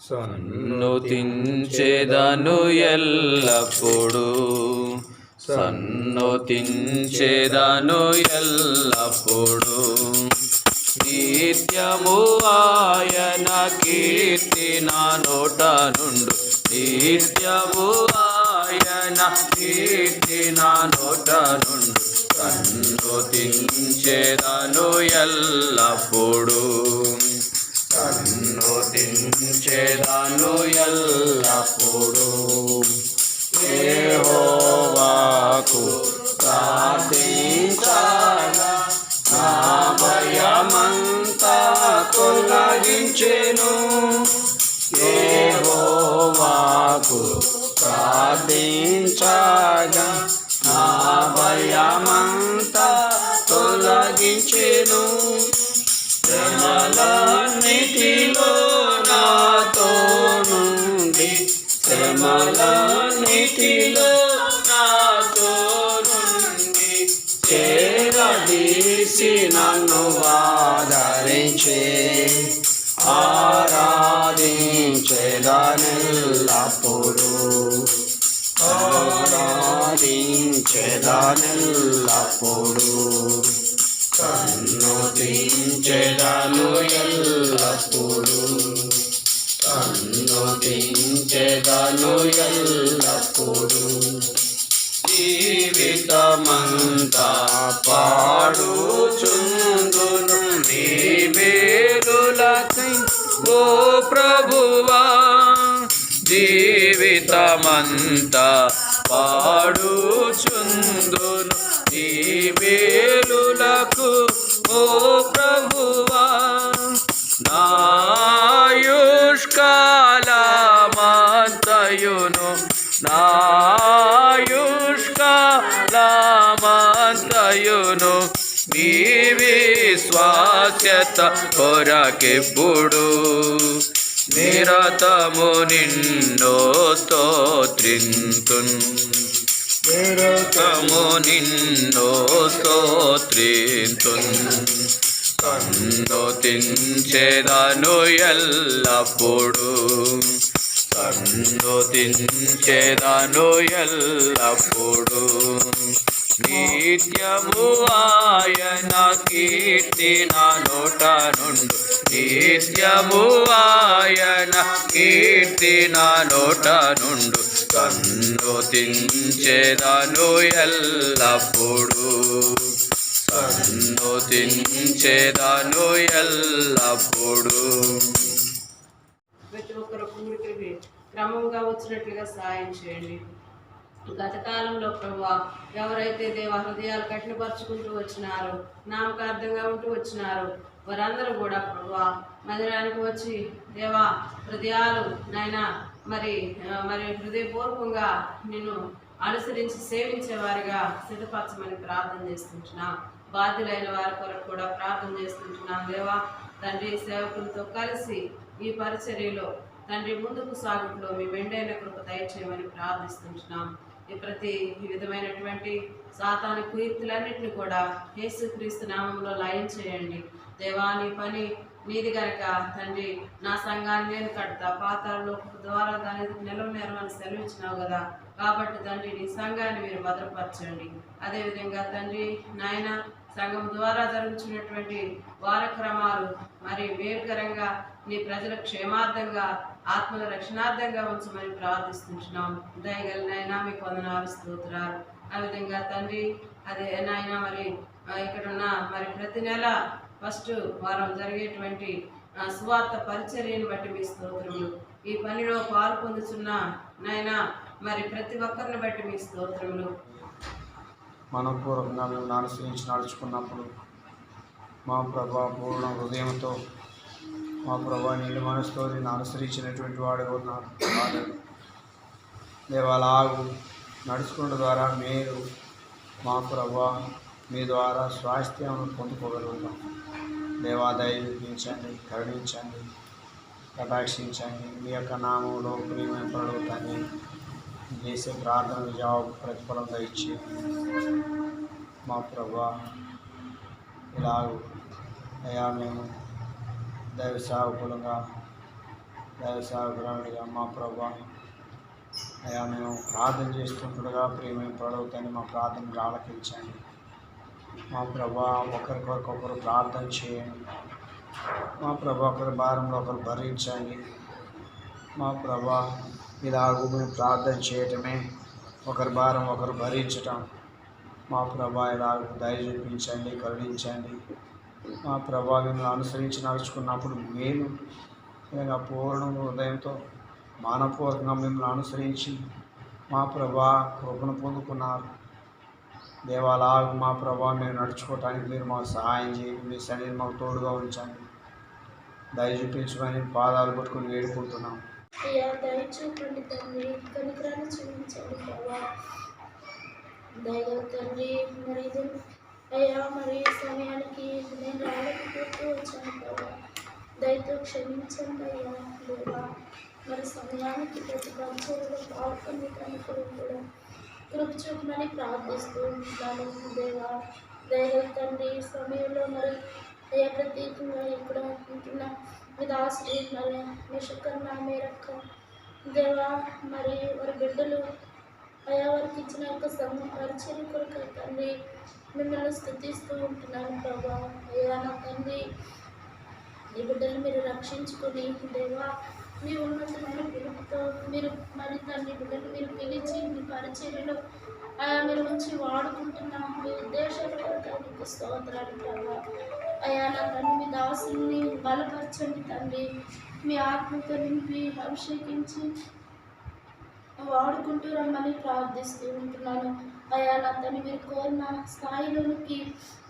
సన్నుతించెదను ఎల్లప్పుడు, సన్నుతించెదను ఎల్లప్పుడు. నిత్యము ఆయన కీర్తి నా నోట నుండు, నిత్యము ఆయన కీర్తి నా నోట నుండు. సన్నుతించెదను ఎల్లప్పుడు, సన్నుతించెదను ఎల్లప్పుడు. యెహోవాకు ప్రార్థించగా నా భయమంతా తొలగించెను. యెహోవాకు ప్రార్థించగా నా భయమంతా తొలగించెను. శ్రమలన్నిటిలో నాతో నుండి, శ్రమలన్నిటిలో నాతో నుండి చేరదీసి నన్ను ఆదరించే, ఆరాధించెదనెల్లప్పుడు, ఆరాధించెదనెల్లప్పుడు. సన్నుతించెదను ఎల్లప్పుడు, సన్నుతించెదను ఎల్లప్పుడు. జీవితమంతా పాడుచుందును నీ మేలులకై ఓ ప్రభువా. జీవితమంతా పాడుచుందును నీ మేలులకు ఓ ప్రభువా. నాయుష్కాలమంతయును, నాయుష్కాలమంతయును నీ విశ్వాస్యత కొరకెప్పుడు నిరతము నిన్నో స్తోత్రింతున్, నిరతము నిన్నో స్తోత్రింతున్. సన్నుతించెదను ఎల్లప్పుడు, సన్నుతించెదను ఎల్లప్పుడు. నిత్యము ఆయన కీర్తి నా నోట నుండు, నిత్యము ఆయన కీర్తి నా నోట నుండు. సన్నుతించెదను ఎల్లప్పుడు, సన్నుతించెదను ఎల్లప్పుడు. ప్రతి ఒక్కరు కూడికి క్రమంగా వచ్చినట్లుగా సాయం చేయండి. గత కాలంలో ప్రభువా ఎవరైతే దేవ హృదయాలు కఠినపరుచుకుంటూ వచ్చినారో, నామకార్థంగా ఉంటూ వచ్చినారో, వారందరూ కూడా ప్రభువా మందిరానికి వచ్చి దేవా హృదయాలు నాయన మరి హృదయపూర్వకంగా నిన్ను అనుసరించి సేవించేవారిగా సిద్ధపరచమని ప్రార్థన చేస్తుంటున్నాం. బాధ్యులైన వారి కొరకు కూడా ప్రార్థన చేస్తుంటున్నాం. దేవా తండ్రి సేవకులతో కలిసి ఈ పరిచర్యలో తండ్రి ముందుకు సాగుట్లో మీ మెండైన కృప దయచేయమని ప్రార్థిస్తుంటున్నాం. ఈ ప్రతి విధమైనటువంటి సాతాను కుయుక్తులన్నింటినీ కూడా యేసుక్రీస్తు నామంలో లయం చేయండి. దేవా నీ పని నీది గనక తండ్రి నా సంఘాన్ని నేను కడతా, పాతాళలో ద్వారా దాని నిలవనేరమని సెలవిచ్చినావు కదా. కాబట్టి తండ్రి నీ సంఘాన్ని మీరు భద్రపరచండి. అదేవిధంగా తండ్రి నాయన సంఘం ద్వారా జరుగుతున్నటువంటి వారక్రమాలు మరి మేలుకరంగా నీ ప్రజల క్షేమార్థంగా ఆత్మల రక్షణార్థంగా ఉంచమని ప్రార్థిస్తున్నాం. దయగలనైనా మీకు వందనాలు స్తోత్రాలు. ఆ విధంగా తండ్రి అదే నాయన మరి ఇక్కడున్న మరి ప్రతి నెల ఫస్ట్ వారం జరిగేటువంటి సువార్త పరిచర్యను బట్టి మీ స్తోత్రములు. ఈ పనిలో పాలు పొందుతున్న నాయన మరి ప్రతి ఒక్కరిని బట్టి మీ స్తోత్రములు. మనపూర్వకంగా మేము అనుసరించి నడుచుకున్నప్పుడు మా ప్రభా పూర్ణ హృదయంతో మా ప్రభా నీళ్ళు మనసుతో నేను అనుసరించినటువంటి వాడు ఉన్నారు. దేవాలాగు నడుచుకున్న ద్వారా మీరు మా ప్రభా మీ ద్వారా స్వాస్థ్యం పొందుకోగలుగుతాం. దేవా దయచూపించండి, కరుణించండి, కటాక్షించండి. మీ యొక్క నామంలో ప్రియమైన పడుతాన్ని చేసే ప్రార్థన జవాబు ప్రతిఫలం దయచి మా ప్రభా ఇలాగూ అయ్యా మేము దైవ సేవకులుగా దయసాగరాలుగా మా ప్రభా అయా మేము ప్రార్థన చేస్తుండగా ప్రేమ పడవుతాయని మా ప్రార్థనలు ఆలకించండి. మా ప్రభా ఒకరికొకరు ప్రార్థన చేయండి. మా ప్రభా ఒకరి భారంలో ఒకరు భరించండి. మా ప్రభా ఇలాగూ మేము ప్రార్థన చేయటమే ఒకరి భారం ఒకరు భరించటం. మా ప్రభా ఇలాగ దయ చూపించండి, కరుణించండి. మా ప్రభా మిమ్మల్ని అనుసరించి నడుచుకున్నప్పుడు మేలు ఇలా పూర్ణ హృదయంతో మానపూర్వకంగా మిమ్మల్ని అనుసరించి మా ప్రభా కృపను పొందుకున్నారు. దేవాలాగు మా ప్రభా మేము నడుచుకోవటానికి మీరు మాకు సహాయం చేయండి. మీ సన్నిధిని మాకు తోడుగా ఉంచండి. దయ చూపించమని పాదాలు పట్టుకుని వేడుకుంటున్నాం. అయ్యా దయ చూపండి తండ్రి, కనికరాన్ని చూపించండి ప్రభా. దయగల తండ్రి, మరి అయ్యా మరి సమయానికి నేను రాలేకపోతూ వచ్చాను ప్రభా. దయతో క్షమించండి అయ్యా దేవా. మరి సమయానికి ప్రతి బంధువులు పాల్గొని కనుకొని కూడా కృప చూపమని ప్రార్థిస్తూ ఉంటున్నాను దేవా. దయగల తండ్రి, సమయంలో మరి అయ్యా ప్రత్యేకంగా ఇక్కడ ఉంటున్న మీ దాసుడు మరి నిషకన్న మేరక్క దేవా, మరి వారి బిడ్డలు అయా వారికి ఇచ్చిన యొక్క పరిచయం కొరకు తండ్రి మిమ్మల్ని స్తుతిస్తూ ఉంటున్నాను ప్రభా. అయ్యా నా తండ్రి, ఈ బిడ్డలు మీరు రక్షించుకొని దేవా మీ ఉన్నతమైన పిలుపుతో మీరు మరి తండ్రి బిడ్డలు మీరు పిలిచి మీ పరిచర్యలో మీరు ఉంచి వాడుకుంటున్న మీ ఉద్దేశాల కొరకు మీకు స్తోత్రాలు ప్రభా. అయ్యా నా తండ్రి మీ దాసుల్ని బలపరచండి తండ్రి, మీ ఆత్మతో నింపి అభిషేకించి వాడుకుంటూ రమ్మని ప్రార్థిస్తూ ఉంటున్నాను. అయ్యా నా తండ్రి మీరు కోరిన స్థాయిలోనికి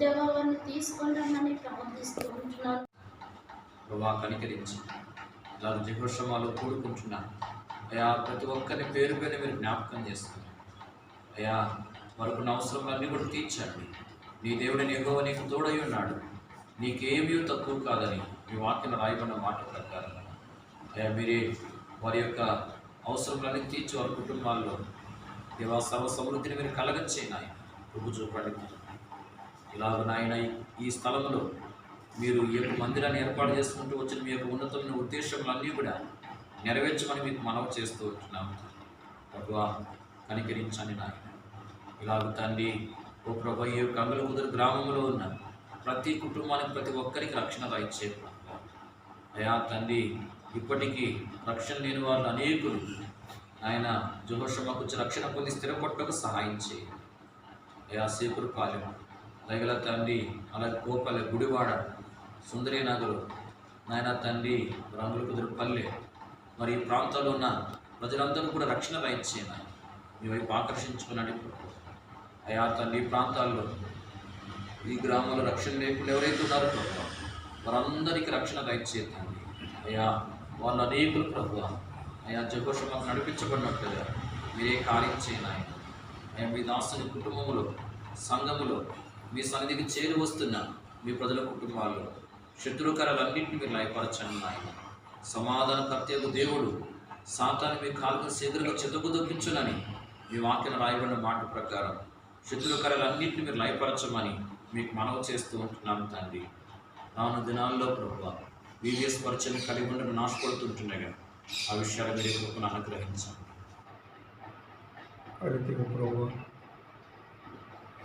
దేవాన్ని తీసుకొని రమ్మని ప్రార్థిస్తూ ఉంటున్నాను. ప్రభా కనికరించి ఇలా జీవశ్రమాలు కూడుకుంటున్నాను అయ్యా. ప్రతి ఒక్కరిని పేరు పైన మీరు జ్ఞాపకం చేస్తున్నారు అయ్యా. వరకున్న అవసరాలన్నీ కూడా తీర్చండి. నీ దేవుడిని యెహోవా నీకు తోడై ఉన్నాడు, నీకేమీ తక్కువ కాదని మీ వాక్యం రాయబడిన మాట ప్రకారం అయ్యా మీరే వారి యొక్క అవసరాలన్నీ తీర్చి వారి కుటుంబాల్లో దేవా సర్వ సమృద్ధిని మీరు కలగచ్చేయి నాయన. కృప చూపండి ఇలాగ నాయన ఈ స్థలంలో మీరు ఈ యొక్క మందిరాన్ని ఏర్పాటు చేసుకుంటూ వచ్చిన మీ యొక్క ఉన్నతమైన ఉద్దేశములన్నీ కూడా నెరవేర్చమని మీకు మనవి చేస్తూ ఉంటున్నాము. ప్రభువా కనికరించండి నాయన. ఇలాగ తండ్రి ఓ ప్రభు ఈ యొక్క అంగలకుదురు గ్రామంలో ఉన్న ప్రతి కుటుంబానికి ప్రతి ఒక్కరికి రక్షణ దయచే అయా తండ్రి. ఇప్పటికీ రక్షణ లేని వాళ్ళు అనేకులు ఆయన జోషమ్మకు వచ్చి రక్షణ పొంది స్థిరపట్టకు సహాయం చేయి అయా. సేపురు పాలెం దయగల తండ్రి, అలాగే కోపల్లె, గుడివాడ, సుందరీ నగరు నాయన తండ్రి, రంగులకుదురుపల్లె మరి ఈ ప్రాంతాల్లో ఉన్న ప్రజలందరూ కూడా రక్షణ దయచేయన మీ వైపు ఆకర్షించుకున్నాడు అయా తండ్రి. ఈ ప్రాంతాల్లో ఈ గ్రామంలో రక్షణ లేకుండా ఎవరైతే ఉన్నారో ప్రభు వారందరికీ రక్షణ దయచేయండి అయ్యా. వాళ్ళు అనేకులు ప్రభు అయా జగోషమాకు నడిపించబడినట్లుగా మీరే కార్యం చేయను ఆయన. అయ్యా మీ దాసుని కుటుంబంలో సంఘములో మీ సన్నిధికి చేరి వస్తున్న మీ ప్రజల కుటుంబాల్లో శత్రుకరాలన్నింటినీ మీరు లయపరచండి ఆయన. సమాధానకర్తయ్యకు దేవుడు సాతాను మీ కాళ్ళకు శీఘ్రంగా చెదగొదొప్పించునని మీ వాక్యం రాయబడిన మాట ప్రకారం శత్రుకరాలన్నింటినీ మీరు లయపరచమని మీకు మనవి చేస్తూ ఉంటున్నాను తండ్రి. రాను దినాల్లో ప్రభు వీడియోస్ పరిచయం కలిగి ఉండడం నాశపడుతుంటున్నాగా ఆ విషయాలు మీరు కృపను అనుగ్రహించండి. అయితే ప్రభు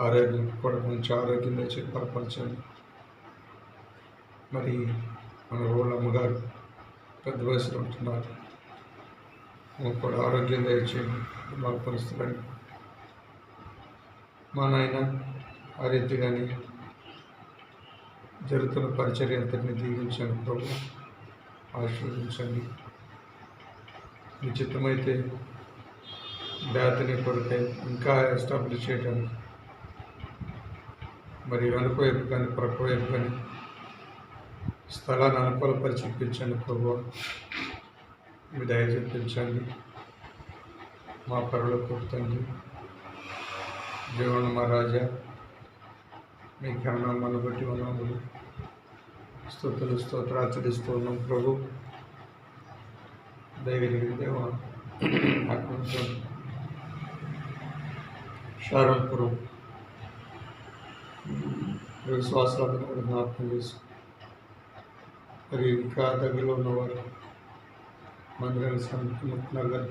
ఆరోగ్యం కూడా మంచి ఆరోగ్యం తెచ్చి బలపరచండి. మరి మన రోడ్ల అమ్మగారు పెద్ద వయసులో ఉంటున్నారు, మాకు కూడా ఆరోగ్యం తెచ్చేయండి, బలపరుస్తారని. మా నాయన ఆ రీతిగానే జరుగుతున్న పరిచర్య అంతటిని దీవించండి ప్రభు, ఆశీర్వదించండి. నిశ్చితమైతే బ్యాతని కొరకై ఇంకా ఎస్టాబ్లిష్ చేయడానికి మరి అనుకోవైపు కానీ ప్రక్కవైపు కానీ స్థలాన్ని అనుకూలపరిచి ఇప్పించండి ప్రభు, మీ దయ చూపించండి. మా పరులో కొడుతండి దేవుడు మా రాజా, మీ జ్ఞానాన్ని బట్టి మనములు స్తుతులు స్తోత్రాచరిస్తూ ఉన్నాం ప్రభు. దయగలిగిన దేవ కొంచెం షారంపురం విశ్వాసాలను కూడా జ్ఞాపకం చేసి మరి ఇంకా దగ్గరలో ఉన్నవారు మందిరాన్ని సమర్పిస్తున్నారు కదా,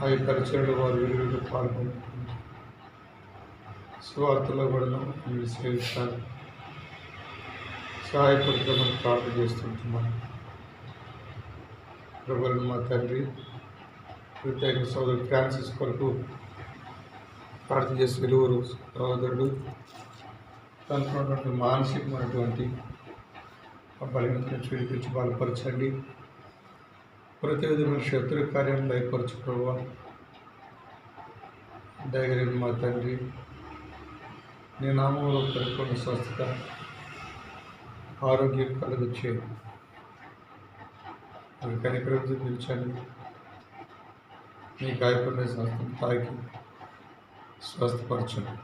ఆ ఈ పరిచయంలో వారు విలువలు పాల్గొంటున్నారు. స్వార్థలో కూడా మీరు సేవిస్తారు, సహాయపడుతామని ప్రార్థన చేస్తుంటున్నాను. ప్రభువులను మా తండ్రి, ప్రత్యేక సోదరుడు ఫ్రాన్సిస్ కొరకు ప్రార్థన చేసే ఇరువురు సహోదరుడు తనకు ఉన్నటువంటి మానసికమైనటువంటి బలహీనతను చూపించి బలపరచండి. ప్రతి విధమైన శత్రు కార్యాలను భయపరచు ప్రభావ. దయగలిగిన మా తండ్రి, నీ నామంలో పరిపూర్ణ స్వస్థత ఆరోగ్యం కలుగొచ్చే అవి కనికరం చూపించండి. మీ గాయపడిన స్వస్థత తాకి స్వస్థపరచండి.